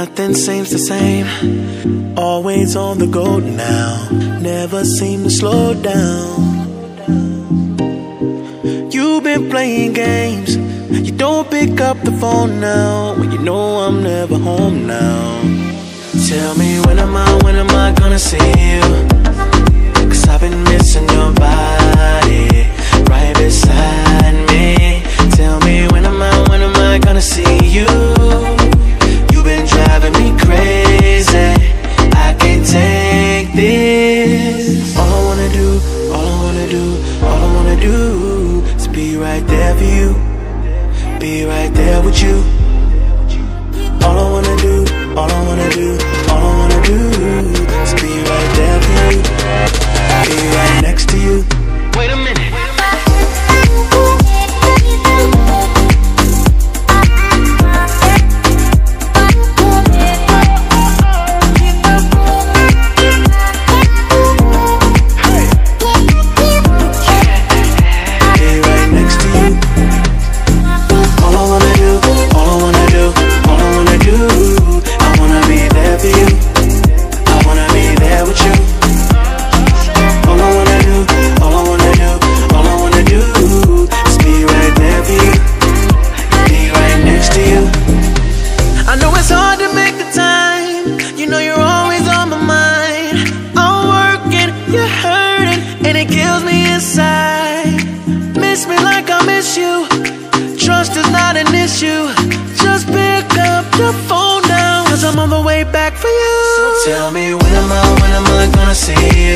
Nothing seems the same, always on the go now, never seem to slow down. You've been playing games, you don't pick up the phone now, when you know I'm never home now. Tell me when am I gonna see you? Cause I've been missing your body, right beside me. Tell me when am I gonna see you? You've been driving me crazy, I can't take this. All I wanna do, all I wanna do, all I wanna do is be right there for you, be right there with you. All I wanna do, all I wanna do, all I wanna do is be right there for you, be right next to you. Wait a minute. I'm on the way back for you. So tell me when am I gonna see you?